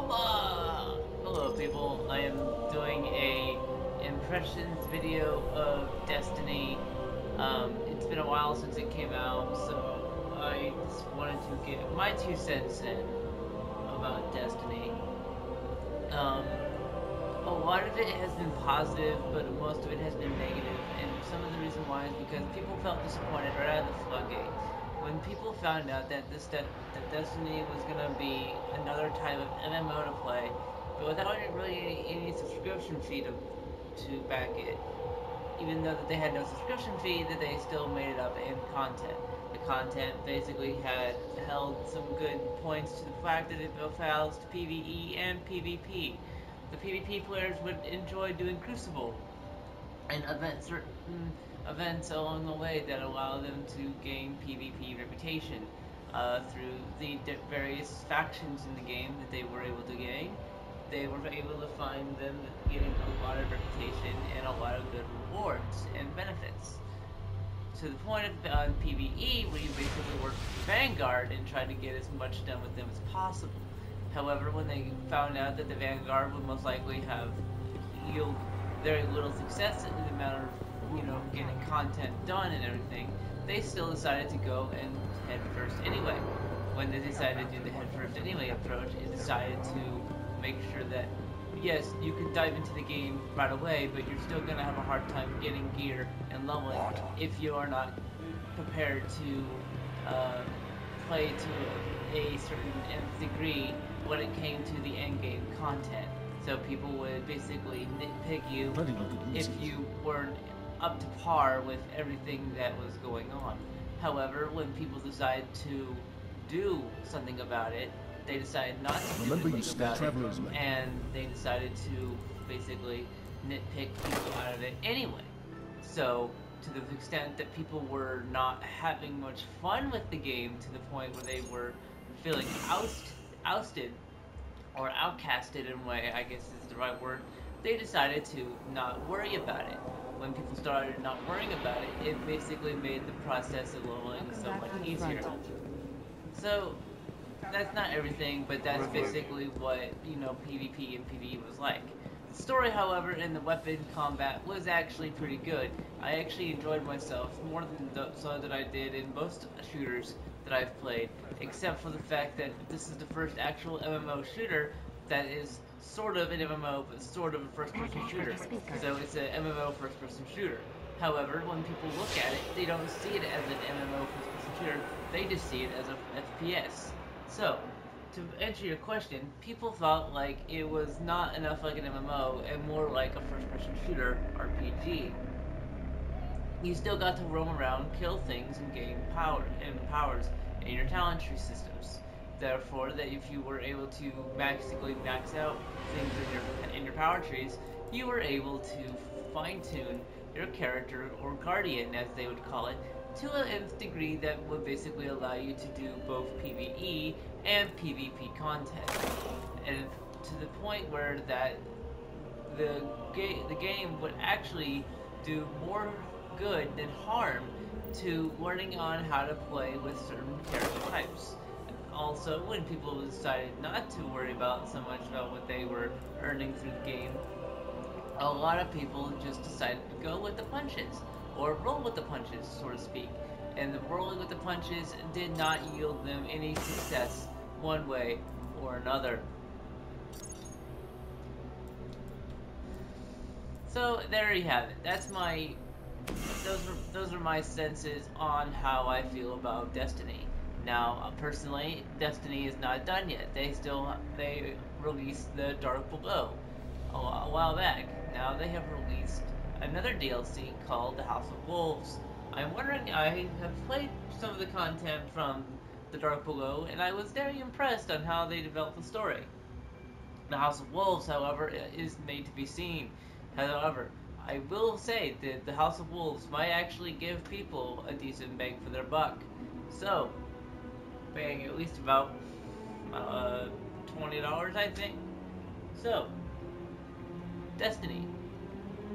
Hello people, I am doing a impressions video of Destiny. It's been a while since it came out, so I just wanted to get my 2 cents in about Destiny. Um, a lot of it has been positive, but most of it has been negative, and some of the reason why is because people felt disappointed right out of the floodgate. When people found out that that Destiny was gonna be another type of MMO to play, but without really any subscription fee to back it, even though that they had no subscription fee, that they still made it up in content. The content basically had held some good points to the fact that it both housed PvE and PvP. The PvP players would enjoy doing Crucible and certain events along the way that allow them to gain PvP reputation through the various factions in the game that they were able to gain. They were able to find them getting a lot of reputation and a lot of good rewards and benefits. To the point of PvE, where you basically work with the Vanguard and try to get as much done with them as possible. However, when they found out that the Vanguard would most likely yield very little success in the matter of, getting content done and everything, they still decided to go and head first anyway. When they decided to do the head first anyway approach, it decided to make sure that yes, you can dive into the game right away, but you're still gonna have a hard time getting gear and leveling if you are not prepared to play to a certain nth degree when it came to the end game content. So people would basically nitpick you if you weren't up to par with everything that was going on. However, when people decide to do something about it, they decided not to do anything about it, and they decided to basically nitpick people out of it anyway. So, to the extent that people were not having much fun with the game to the point where they were feeling ousted or outcasted in a way, I guess is the right word, they decided to not worry about it. When people started not worrying about it, it basically made the process of leveling so much easier. So, that's not everything, but that's basically what, PvP and PvE was like. The story, however, in the weapon combat was actually pretty good. I actually enjoyed myself more than so that I did in most shooters that I've played, except for the fact that this is the first actual MMO shooter that is sort of an MMO, but sort of a first-person shooter. So it's an MMO first-person shooter. However, when people look at it, they don't see it as an MMO first-person shooter, they just see it as an FPS. So, to answer your question, people felt like it was not enough like an MMO and more like a first-person shooter RPG. You still got to roam around, kill things, and gain powers in your talent tree systems. Therefore, that if you were able to basically max out things in your power trees, you were able to fine-tune your character, or guardian as they would call it, to an nth degree that would basically allow you to do both PvE and PvP content. And to the point where that the game would actually do more good than harm to learning on how to play with certain character types. Also, when people decided not to worry about so much about what they were earning through the game, a lot of people just decided to go with the punches, or roll with the punches, so to speak. And the rolling with the punches did not yield them any success one way or another. So there you have it. Those are my senses on how I feel about Destiny. Now, personally, Destiny is not done yet. They released the Dark Below a while back. Now they have released another DLC called the House of Wolves. I'm wondering, I have played some of the content from the Dark Below, and I was very impressed on how they developed the story. The House of Wolves, however, is made to be seen. However, I will say that the House of Wolves might actually give people a decent bang for their buck. So, paying at least about $20, I think. So, Destiny,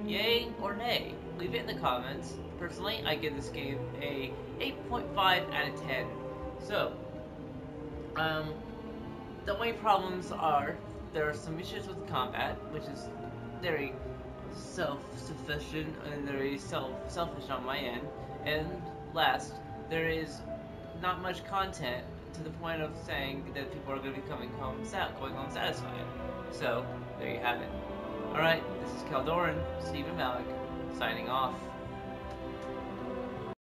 yay or nay? Leave it in the comments. Personally, I give this game a 8.5 out of 10. So, the only problems are there are some issues with combat, which is very self-sufficient and very selfish on my end. And last, there is not much content to the point of saying that people are going to be going home satisfied. So there you have it. All right, this is Keldourin, Stephen Malik, signing off.